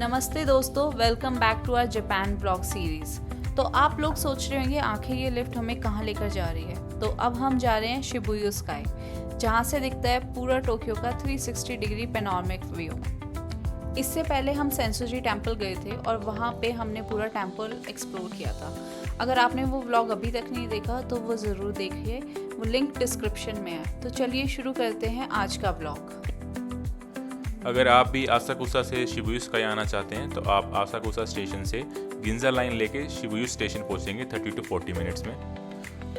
नमस्ते दोस्तों, welcome back to our Japan blog series. तो आप लोग सोच रहे होंगे आखिर ये लिफ्ट हमें कहाँ लेकर जा रही है। तो अब हम जा रहे हैं शिबुया स्काई, जहाँ से दिखता है पूरा टोक्यो का 360 डिग्री पैनोरामिक व्यू। इससे पहले हम सेंसोजी टेम्पल गए थे और वहाँ पे हमने पूरा टेम्पल एक्सप्लोर किया था। अगर आपने वो व्लॉग अभी तक नहीं देखा तो वो ज़रूर देखिए, वो लिंक डिस्क्रिप्शन में है। तो चलिए शुरू करते हैं आज का व्लॉग। अगर आप भी आसाकुसा से शिबुया स्काई आना चाहते हैं तो आप आसाकुसा स्टेशन से गिंजा लाइन लेके शिबुया स्टेशन पहुंचेंगे 30 to 40 मिनट्स में,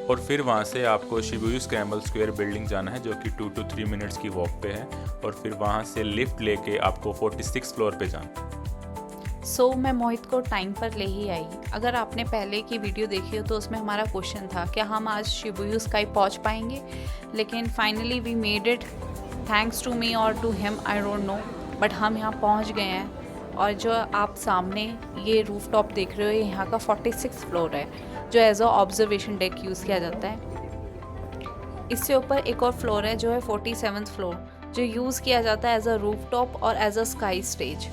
और फिर वहां से आपको शिबुया स्क्रैम्बल स्क्वायर बिल्डिंग जाना है जो कि 2 to 3 मिनट्स की वॉक पे है, और फिर वहां से लिफ्ट लेके आपको 46 फ्लोर पे जाना। मैं मोहित को टाइम पर ले ही आई। अगर आपने पहले की वीडियो देखी हो तो उसमें हमारा क्वेश्चन था क्या हम आज शिबुया स्काई पहुंच पाएंगे, लेकिन finally we made it, thanks to me और to him, I don't know, but हम यहाँ पहुँच गए हैं। और जो आप सामने ये रूफ टॉप देख रहे हो, ये यहाँ का 46 फ्लोर है जो as a observation deck use किया जाता है। इससे ऊपर एक और फ्लोर है जो है 47th फ्लोर, जो यूज़ किया जाता है एज अ रूफ टॉप और एज अ स्काई स्टेज।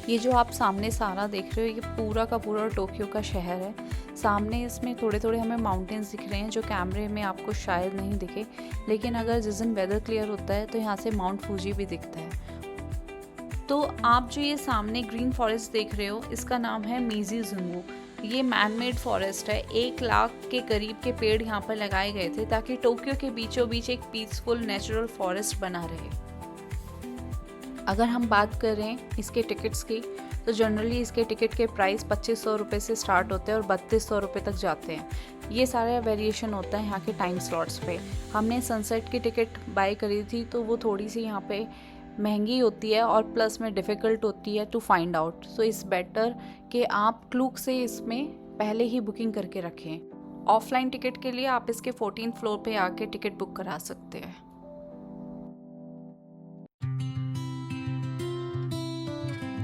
ये जो आप सामने सारा देख रहे हो, ये पूरा का पूरा टोक्यो का शहर है। सामने इसमें थोड़े थोड़े हमें माउंटेन्स दिख रहे हैं जो कैमरे में आपको शायद नहीं दिखे, लेकिन अगर जिस दिन वेदर क्लियर होता है तो यहाँ से माउंट फूजी भी दिखता है। तो आप जो ये सामने ग्रीन फॉरेस्ट देख रहे हो, इसका नाम है मीजी-जुंगू। ये मैन मेड फॉरेस्ट है। 1 लाख के करीब के पेड़ यहाँ पर लगाए गए थे ताकि टोक्यो के बीचों बीच एक पीसफुल नेचुरल फॉरेस्ट बना रहे। अगर हम बात करें इसके टिकट्स की, तो जनरली इसके टिकट के प्राइस 2500 रुपये से स्टार्ट होते हैं और 3200 रुपये तक जाते हैं। ये सारा वेरिएशन होता है यहाँ के टाइम स्लॉट्स पे। हमने सनसेट की टिकट बाय करी थी तो वो थोड़ी सी यहाँ पे महंगी होती है और प्लस में डिफ़िकल्ट होती है to find out. So it's better कि आप क्लूक से इसमें पहले ही बुकिंग करके रखें। ऑफलाइन टिकट के लिए आप इसके 14th फ्लोर पे आके टिकट बुक करा सकते हैं।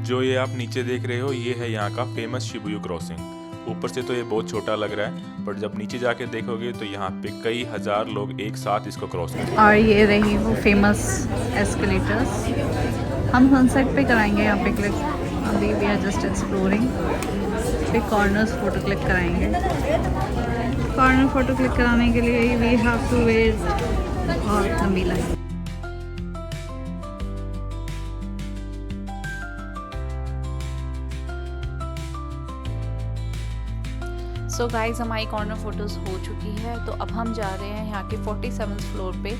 जो ये आप नीचे देख रहे हो, ये है यहाँ का फेमस शिबुया क्रॉसिंग। ऊपर से तो ये बहुत छोटा लग रहा है, पर जब नीचे जाके देखोगे तो यहाँ पे कई हजार लोग एक साथ इसको क्रॉस करते हैं। और ये रही वो फेमस एस्केलेटर्स। हम सनसेट पे कराएंगे यहाँ पे क्लिक। अभी वी आर जस्ट एक्सप्लोरिंग। पे कॉर्नर्स फोटो क्लिक कराएंगे। कॉर्नर फोटो क्लिक कराने के लिए वी हैव टू वेट और लंबी लाइन। सो गाइज, हमारी कॉर्नर फोटोज़ हो चुकी है। तो अब हम जा रहे हैं यहाँ के 47th फ्लोर पे,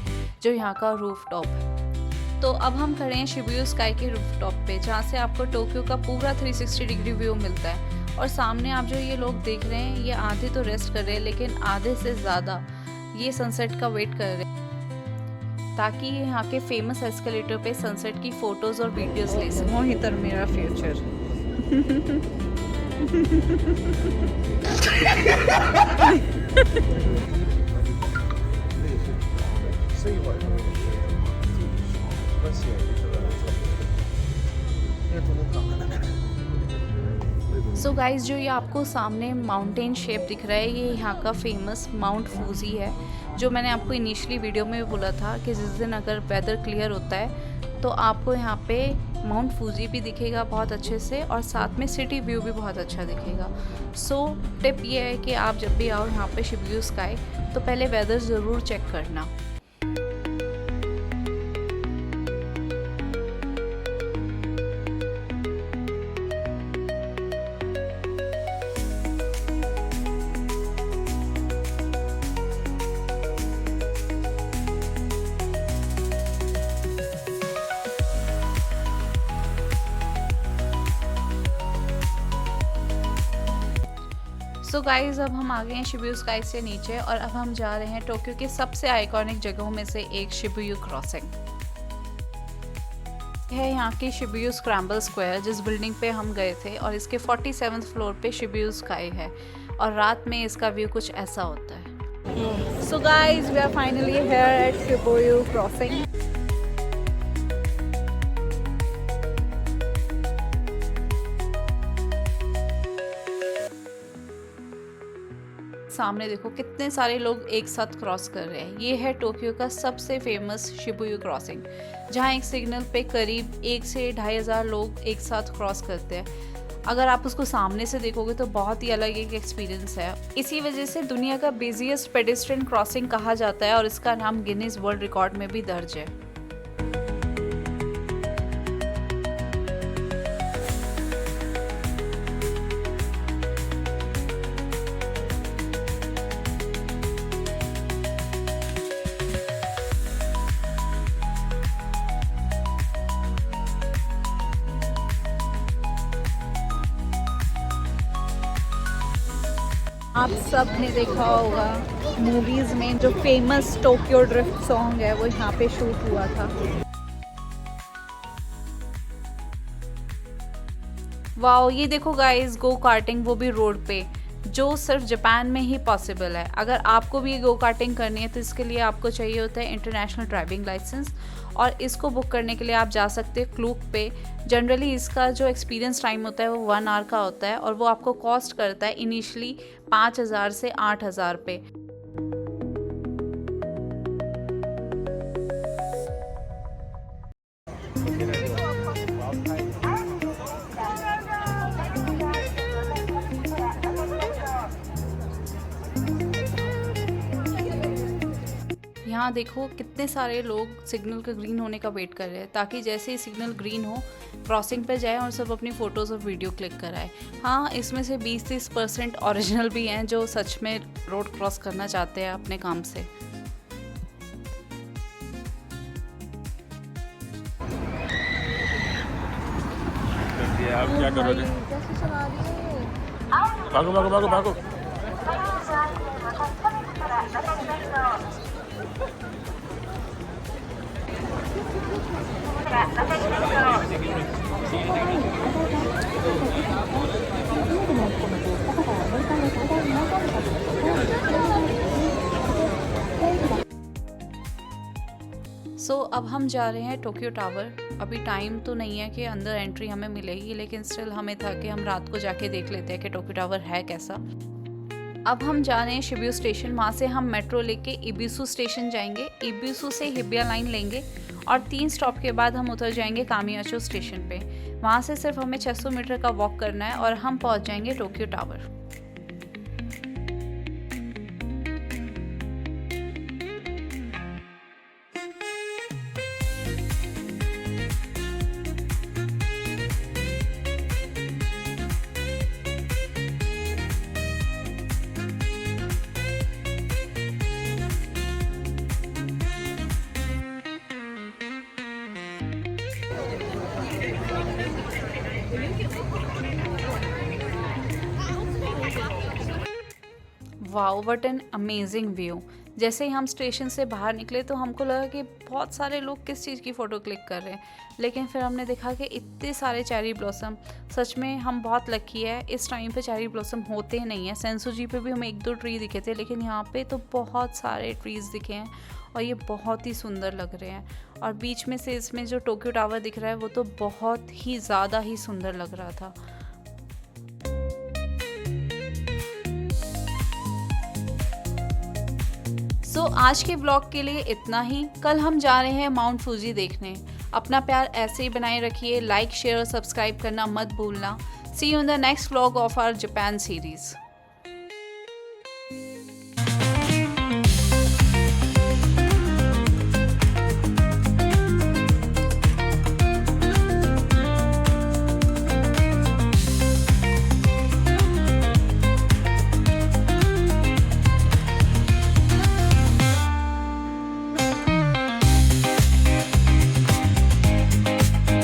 जो यहाँ का रूफ टॉप है। तो अब हम खड़े हैं शिबुया स्काई के रूफ टॉप पे, जहाँ से आपको टोक्यो का पूरा 360 डिग्री व्यू मिलता है। और सामने आप जो ये लोग देख रहे हैं, ये आधे तो रेस्ट कर रहे हैं, लेकिन आधे से ज़्यादा ये सनसेट का वेट कर रहे हैं ताकि ये यहाँ के फेमस एस्केलेटर पे सनसेट की फ़ोटोज़ और वीडियोज़ ले सकें। मोहित और मेरा फ्यूचर। सो गाइज, जो ये आपको सामने माउंटेन शेप दिख रहा है, ये यहाँ का फेमस माउंट फूजी है। जो मैंने आपको इनिशियली वीडियो में बोला था कि जिस दिन अगर वेदर क्लियर होता है तो आपको यहाँ पे माउंट फूजी भी दिखेगा बहुत अच्छे से, और साथ में सिटी व्यू भी बहुत अच्छा दिखेगा। सो टिप ये है कि आप जब भी आओ यहाँ पे शिबुया स्काई, तो पहले वेदर ज़रूर चेक करना। सो गाइज, अब हम आ गए हैं शिबुया स्काई से नीचे, और अब हम जा रहे हैं टोक्यो के सबसे आइकॉनिक जगहों में से एक, शिबुया क्रॉसिंग है यहाँ की शिबुया स्क्रैम्बल स्क्वायर, जिस बिल्डिंग पे हम गए थे, और इसके 47th फ्लोर पे शिबुया स्काई है, और रात में इसका व्यू कुछ ऐसा होता है। So guys, we are finally here at Shibuya crossing. सामने देखो कितने सारे लोग एक साथ क्रॉस कर रहे हैं। ये है टोक्यो का सबसे फेमस शिबुया क्रॉसिंग, जहाँ एक सिग्नल पे करीब 1 से 2,500 लोग एक साथ क्रॉस करते हैं। अगर आप उसको सामने से देखोगे तो बहुत ही अलग एक एक्सपीरियंस है। इसी वजह से दुनिया का बिजिएस्ट पेडेस्ट्रियन क्रॉसिंग कहा जाता है और इसका नाम गिनीज वर्ल्ड रिकॉर्ड में भी दर्ज है। आप सब ने देखा होगा मूवीज़ में जो फेमस टोक्यो ड्रिफ्ट सॉन्ग है वो यहाँ पे शूट हुआ था। वाओ, ये देखो गाइस, गो कार्टिंग, वो भी रोड पे, जो सिर्फ जापान में ही पॉसिबल है। अगर आपको भी गो कार्टिंग करनी है तो इसके लिए आपको चाहिए होता है इंटरनेशनल ड्राइविंग लाइसेंस, और इसको बुक करने के लिए आप जा सकते हैं क्लूक पे। जनरली इसका जो एक्सपीरियंस टाइम होता है वो 1 आवर का होता है और वो आपको कॉस्ट करता है इनिशियली 5,000 से 8,000 पे। यहाँ देखो कितने सारे लोग सिग्नल का ग्रीन होने का वेट कर रहे हैं, ताकि जैसे ही सिग्नल ग्रीन हो क्रॉसिंग पे जाए और सब अपनी फ़ोटोज़ और वीडियो क्लिक कराए। हाँ, इसमें से 20-30% ओरिजिनल भी हैं जो सच में रोड क्रॉस करना चाहते हैं अपने काम से। आप क्या करोगे? भागो भागो भागो भागो। अब हम जा रहे हैं टोक्यो टावर। अभी टाइम तो नहीं है कि अंदर एंट्री हमें मिलेगी, लेकिन स्टिल हमें था कि हम रात को जाके देख लेते हैं कि टोक्यो टावर है कैसा। अब हम जा रहे हैं शिबुया स्टेशन। वहाँ से हम मेट्रो लेके इबिसु स्टेशन जाएंगे, इबिसु से हिबिया लाइन लेंगे और 3 स्टॉप के बाद हम उतर जाएंगे कामियाचो स्टेशन पे। वहाँ से सिर्फ हमें 600 मीटर का वॉक करना है और हम पहुँच जाएंगे Tokyo tower. Wow, what an amazing view. जैसे ही हम स्टेशन से बाहर निकले तो हमको लगा कि बहुत सारे लोग किस चीज़ की फ़ोटो क्लिक कर रहे हैं, लेकिन फिर हमने देखा कि इतने सारे चेरी ब्लॉसम। सच में हम बहुत लकी है, इस टाइम पे चेरी ब्लॉसम होते नहीं हैं। सेंसुजी पे भी हमें 1-2 ट्री दिखे थे, लेकिन यहाँ पे तो बहुत सारे ट्रीज़ दिखे हैं और ये बहुत ही सुंदर लग रहे हैं। और बीच में से इसमें जो टोक्यो टावर दिख रहा है वो तो बहुत ही ज़्यादा ही सुंदर लग रहा था। आज के ब्लॉग के लिए इतना ही। कल हम जा रहे हैं माउंट फूजी देखने। अपना प्यार ऐसे ही बनाए रखिए, लाइक शेयर और सब्सक्राइब करना मत भूलना। See you in the next vlog of our Japan series.